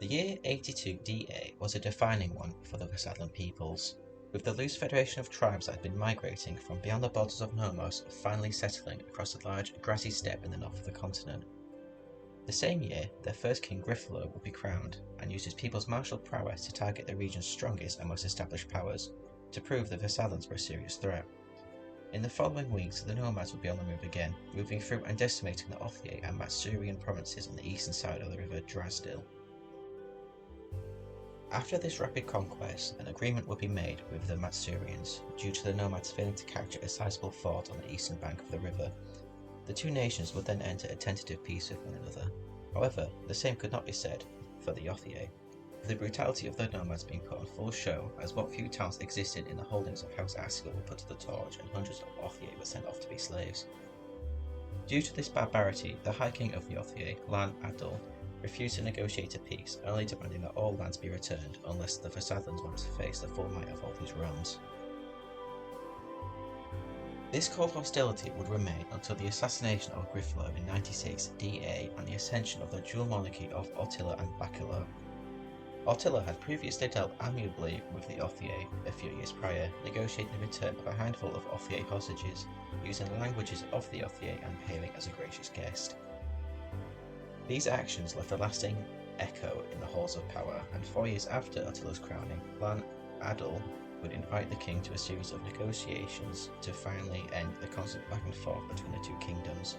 The year 82 DA was a defining one for the Vasadlan peoples, with the loose federation of tribes that had been migrating from beyond the borders of Nomos finally settling across a large grassy steppe in the north of the continent. The same year, their first king Griffalo would be crowned, and used his people's martial prowess to target the region's strongest and most established powers, to prove the Vasadlans were a serious threat. In the following weeks, the nomads would be on the move again, moving through and decimating the Othiea and Masurian provinces on the eastern side of the river Drazdil. After this rapid conquest, an agreement would be made with the Masurians, due to the nomads failing to capture a sizable fort on the eastern bank of the river. The two nations would then enter a tentative peace with one another. However, the same could not be said for the Othiea, with the brutality of the nomads being put on full show, as what few towns existed in the holdings of House Askell were put to the torch and hundreds of Othiea were sent off to be slaves. Due to this barbarity, the High King of the Othiea, Lan Adol, refused to negotiate a peace, only demanding that all lands be returned unless the Vasadlans wanted to face the full might of all these realms. This cold hostility would remain until the assassination of Griffalo in 96 DA and the ascension of the dual monarchy of Othiea and Bacala. Othiea had previously dealt amiably with the Othiea a few years prior, negotiating the return of a handful of Othiea hostages, using the languages of the Othiea and behaving as a gracious guest. These actions left a lasting echo in the halls of power, and 4 years after Attila's crowning, Lan Adol would invite the king to a series of negotiations to finally end the constant back and forth between the two kingdoms.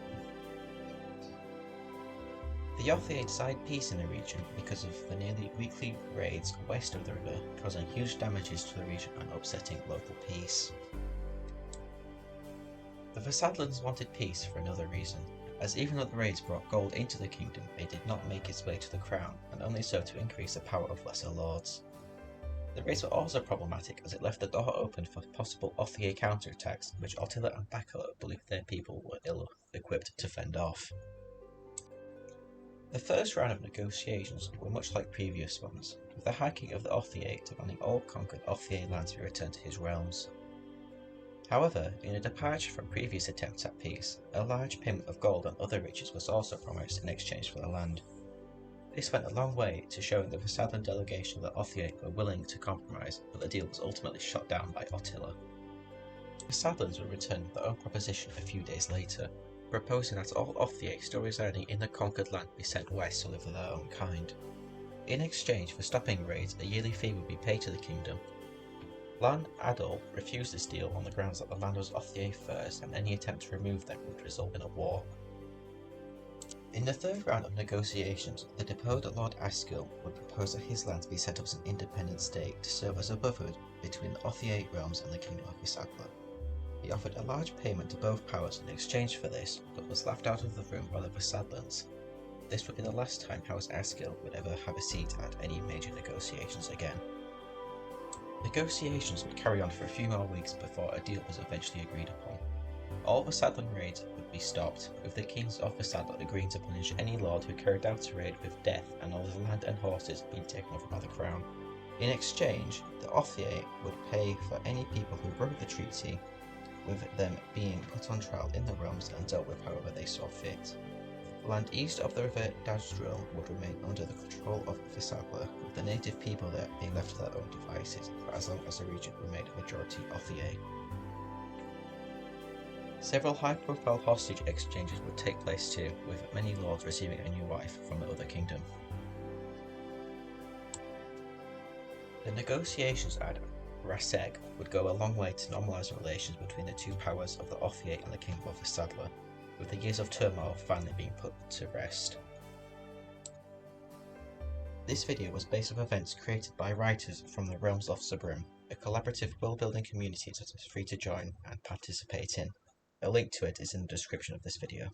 The Othiea desired peace in the region because of the nearly weekly raids west of the river, causing huge damages to the region and upsetting local peace. The Vasadlans wanted peace for another reason, as even though the raids brought gold into the kingdom, it did not make its way to the crown, and only so to increase the power of lesser lords. The raids were also problematic as it left the door open for possible Othiea counterattacks, which Othiea and Bacala believed their people were ill-equipped to fend off. The first round of negotiations were much like previous ones, with the High King of the Othiea demanding all conquered Othiea lands be returned to his realms. However, in a departure from previous attempts at peace, a large payment of gold and other riches was also promised in exchange for the land. This went a long way to showing the Vasadlan delegation that Othiea were willing to compromise, but the deal was ultimately shot down by Othiea. The Vasadlans would return with their own proposition a few days later, proposing that all Othiea still residing in the conquered land be sent west to live with their own kind. In exchange for stopping raids, a yearly fee would be paid to the kingdom. Lan Adol refused this deal on the grounds that the land was Othiea first, and any attempt to remove them would result in a war. In the third round of negotiations, the deposed Lord Askell would propose that his lands be set up as an independent state to serve as a buffer between the Othiea Realms and the Kingdom of Vasadla. He offered a large payment to both powers in exchange for this, but was laughed out of the room by the Vasadlans. This would be the last time House Askell would ever have a seat at any major negotiations again. Negotiations would carry on for a few more weeks before a deal was eventually agreed upon. All Vasadlan raids would be stopped, with the kings of Vasadla agreeing to punish any lord who carried out a raid with death and all the land and horses being taken over by the crown. In exchange, the Othiea would pay for any people who broke the treaty, with them being put on trial in the realms and dealt with however they saw fit. The land east of the river Drazdil would remain under the control of Vasadla, with the native people there being left to their own devices for as long as the region remained a majority Othiea. Several high-profile hostage exchanges would take place too, with many lords receiving a new wife from the other kingdom. The negotiations at Rasek would go a long way to normalise relations between the two powers of the Othiea and the Kingdom of Vasadla, with the years of turmoil finally being put to rest. This video was based on events created by writers from the Realms of Sabrim, a collaborative world-building community that is free to join and participate in. A link to it is in the description of this video.